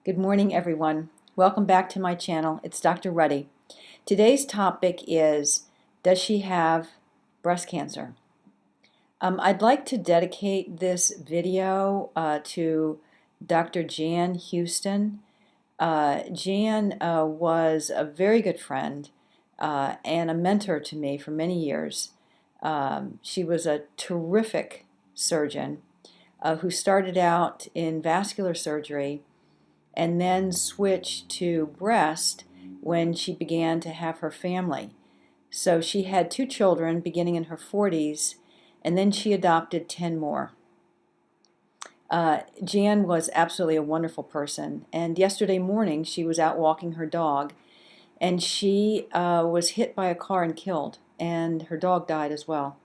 Good morning, everyone. Welcome back to my channel. It's Dr. Ruddy. Today's topic is, does she have breast cancer? I'd like to dedicate this video to Dr. Jan Houston. Jan was a very good friend and a mentor to me for many years. She was a terrific surgeon who started out in vascular surgery and then switched to breast when she began to have her family. So she had 2 children beginning in her 40s, and then she adopted 10 more. Jan was absolutely a wonderful person, and yesterday morning she was out walking her dog, and she was hit by a car and killed, and her dog died as well.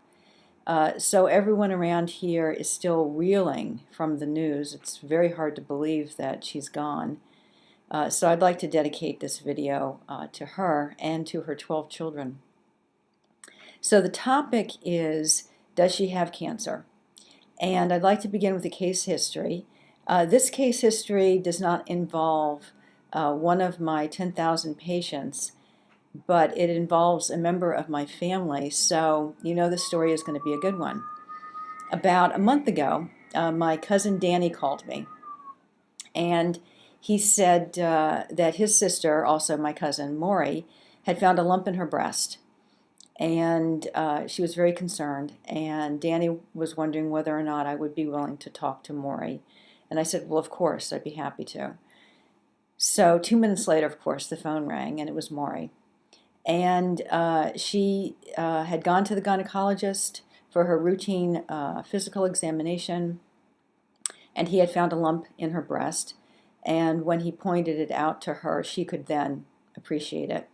So everyone around here is still reeling from the news. It's very hard to believe that she's gone. So I'd like to dedicate this video to her and to her 12 children. So the topic is, does she have cancer? And I'd like to begin with a case history. This case history does not involve one of my 10,000 patients, but it involves a member of my family, so you know the story is going to be a good one. About a month ago, my cousin Danny called me, and he said that his sister, also my cousin Maury, had found a lump in her breast, and she was very concerned, and Danny was wondering whether or not I would be willing to talk to Maury, and I said, well, of course, I'd be happy to. So 2 minutes later, of course, the phone rang, and it was Maury. And she had gone to the gynecologist for her routine physical examination, and he had found a lump in her breast, and when he pointed it out to her, she could then appreciate it.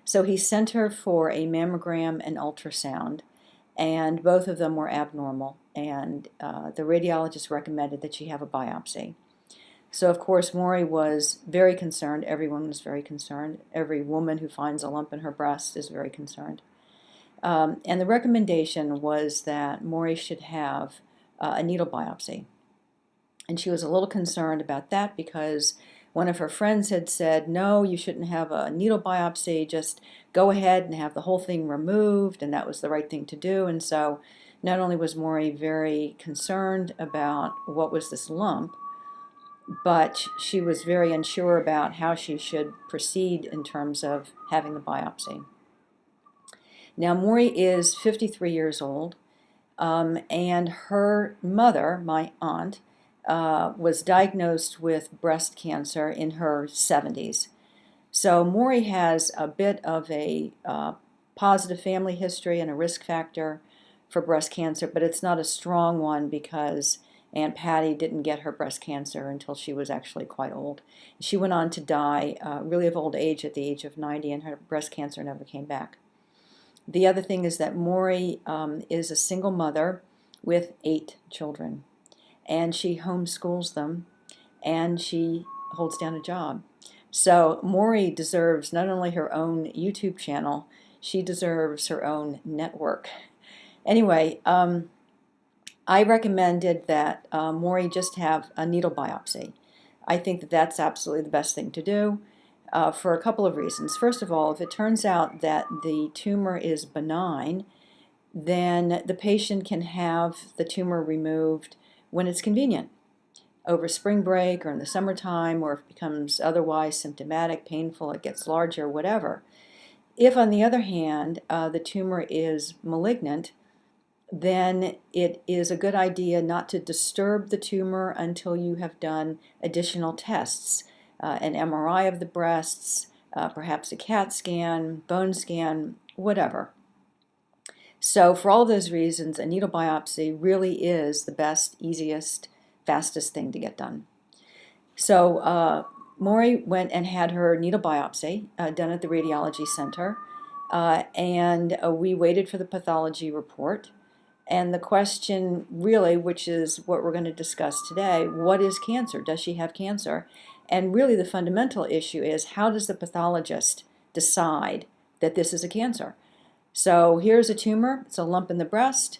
So he sent her for a mammogram and ultrasound, and both of them were abnormal, and the radiologist recommended that she have a biopsy. So, of course, Maury was very concerned. Everyone was very concerned. Every woman who finds a lump in her breast is very concerned. And the recommendation was that Maury should have a needle biopsy. And she was a little concerned about that because one of her friends had said, no, you shouldn't have a needle biopsy. Just go ahead and have the whole thing removed, and that was the right thing to do. And so not only was Maury very concerned about what was this lump, but she was very unsure about how she should proceed in terms of having the biopsy. Now, Maury is 53 years old, and her mother, my aunt, was diagnosed with breast cancer in her 70s. So Maury has a bit of a positive family history and a risk factor for breast cancer, but it's not a strong one because Aunt Patty didn't get her breast cancer until she was actually quite old. She went on to die really of old age at the age of 90, and her breast cancer never came back. The other thing is that Maury is a single mother with 8 children, and she homeschools them, and she holds down a job. So Maury deserves not only her own YouTube channel, she deserves her own network. Anyway, I recommended that Maury just have a needle biopsy. I think that that's absolutely the best thing to do for a couple of reasons. First of all, if it turns out that the tumor is benign, then the patient can have the tumor removed when it's convenient, over spring break or in the summertime, or if it becomes otherwise symptomatic, painful, it gets larger, whatever. If, on the other hand, the tumor is malignant, then it is a good idea not to disturb the tumor until you have done additional tests, an MRI of the breasts, perhaps a CAT scan, bone scan, whatever. So for all of those reasons, a needle biopsy really is the best, easiest, fastest thing to get done. So Maury went and had her needle biopsy done at the radiology center, and we waited for the pathology report. And the question really, which is what we're going to discuss today, what is cancer? Does she have cancer? And really the fundamental issue is, how does the pathologist decide that this is a cancer? So here's a tumor, it's a lump in the breast,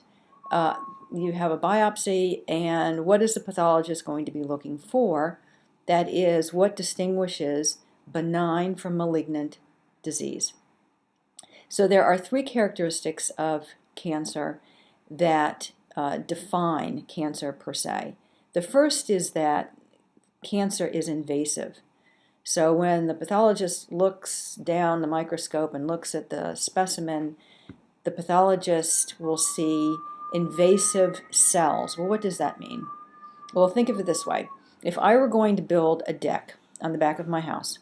you have a biopsy, and what is the pathologist going to be looking for That is what distinguishes benign from malignant disease. So there are three characteristics of cancer that define cancer per se. The first is that cancer is invasive. So when the pathologist looks down the microscope and looks at the specimen, the pathologist will see invasive cells. Well, what does that mean? Well, think of it this way. If I were going to build a deck on the back of my house,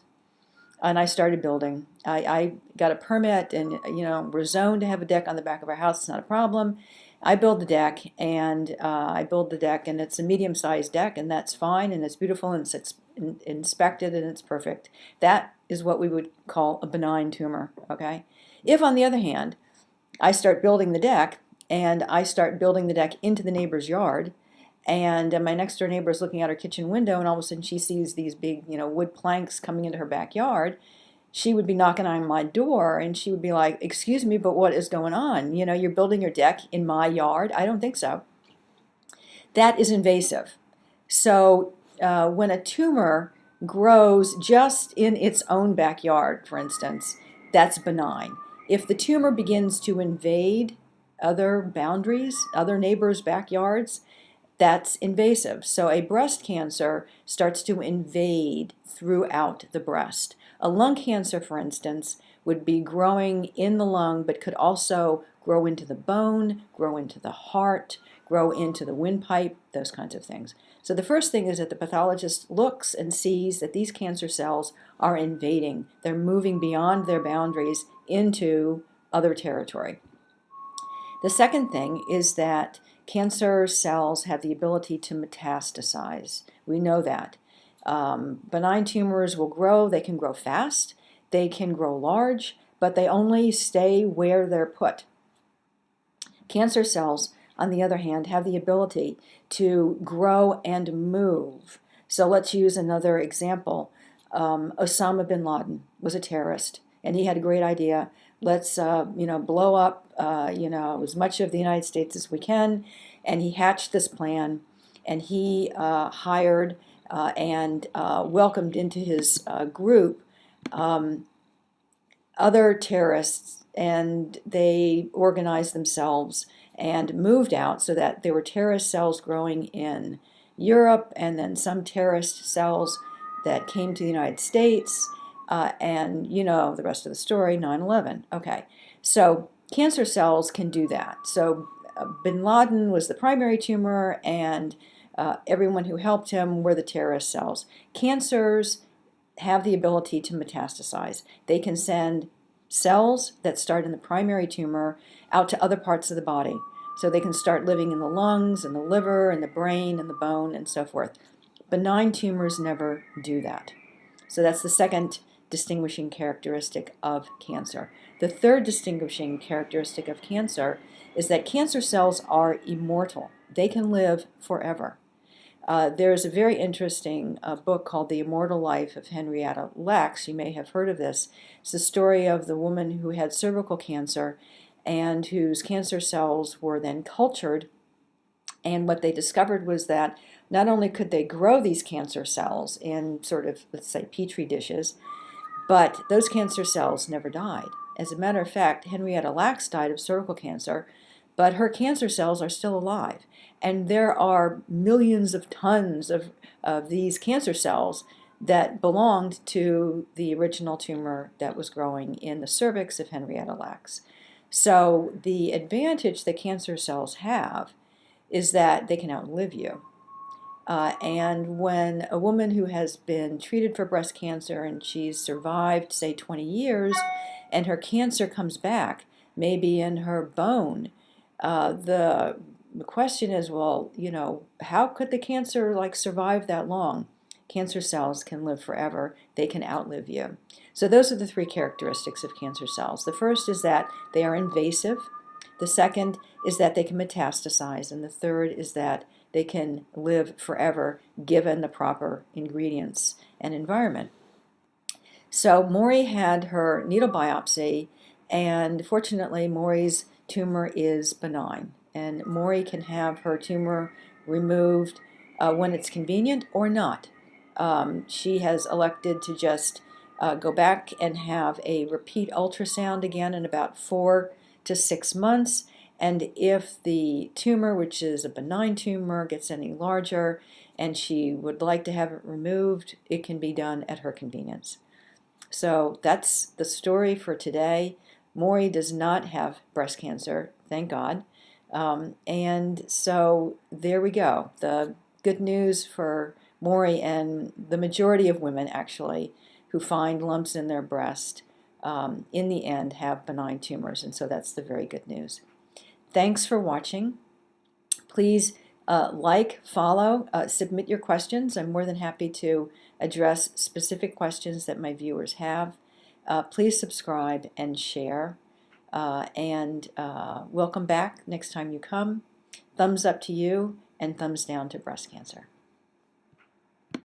and I started building, I got a permit, and we're zoned to have a deck on the back of our house. It's not a problem. I build the deck, and it's a medium-sized deck, and that's fine, and it's beautiful, and it's inspected, and it's perfect. That is what we would call a benign tumor, okay? If, on the other hand, I start building the deck, and I start building the deck into the neighbor's yard, and my next door neighbor is looking out her kitchen window, and all of a sudden she sees these big, wood planks coming into her backyard, she would be knocking on my door, and she would be like, "Excuse me, but what is going on? You're building your deck in my yard? I don't think so." That is invasive. So when a tumor grows just in its own backyard, for instance, that's benign. If the tumor begins to invade other boundaries, other neighbors' backyards, that's invasive. So a breast cancer starts to invade throughout the breast. A lung cancer, for instance, would be growing in the lung, but could also grow into the bone, grow into the heart, grow into the windpipe, those kinds of things. So the first thing is that the pathologist looks and sees that these cancer cells are invading. They're moving beyond their boundaries into other territory. The second thing is that cancer cells have the ability to metastasize. We know that. Benign tumors will grow. They can grow fast. They can grow large, but they only stay where they're put. Cancer cells, on the other hand, have the ability to grow and move. So let's use another example. Osama bin Laden was a terrorist, and he had a great idea. Let's, blow up, as much of the United States as we can. And he hatched this plan, and he hired and welcomed into his group other terrorists, and they organized themselves and moved out so that there were terrorist cells growing in Europe, and then some terrorist cells that came to the United States, and the rest of the story, 9/11. Okay, so cancer cells can do that. So bin Laden was the primary tumor, and everyone who helped him were the terrorist cells. Cancers have the ability to metastasize. They can send cells that start in the primary tumor out to other parts of the body. So they can start living in the lungs and the liver and the brain and the bone and so forth. Benign tumors never do that. So that's the second distinguishing characteristic of cancer. The third distinguishing characteristic of cancer is that cancer cells are immortal. They can live forever. There's a very interesting book called The Immortal Life of Henrietta Lacks. You may have heard of this. It's the story of the woman who had cervical cancer and whose cancer cells were then cultured. And what they discovered was that not only could they grow these cancer cells in sort of, let's say, petri dishes, but those cancer cells never died. As a matter of fact, Henrietta Lacks died of cervical cancer, but her cancer cells are still alive. And there are millions of tons of these cancer cells that belonged to the original tumor that was growing in the cervix of Henrietta Lacks. So the advantage that cancer cells have is that they can outlive you. And when a woman who has been treated for breast cancer and she's survived, say, 20 years, and her cancer comes back, maybe in her bone, the question is, well, how could the cancer survive that long? Cancer cells can live forever. They can outlive you. So those are the three characteristics of cancer cells. The first is that they are invasive. The second is that they can metastasize. And the third is that they can live forever given the proper ingredients and environment. So Maury had her needle biopsy, and fortunately Maury's tumor is benign. And Maury can have her tumor removed when it's convenient or not. She has elected to just go back and have a repeat ultrasound again in about 4 to 6 months. And if the tumor, which is a benign tumor, gets any larger and she would like to have it removed, it can be done at her convenience. So that's the story for today. Maury does not have breast cancer, thank God. And so there we go. The good news for Maury and the majority of women, actually, who find lumps in their breast, in the end have benign tumors. And so that's the very good news. Thanks for watching. Please like, follow, submit your questions. I'm more than happy to address specific questions that my viewers have. Please subscribe and share. Welcome back next time you come. Thumbs up to you and thumbs down to breast cancer.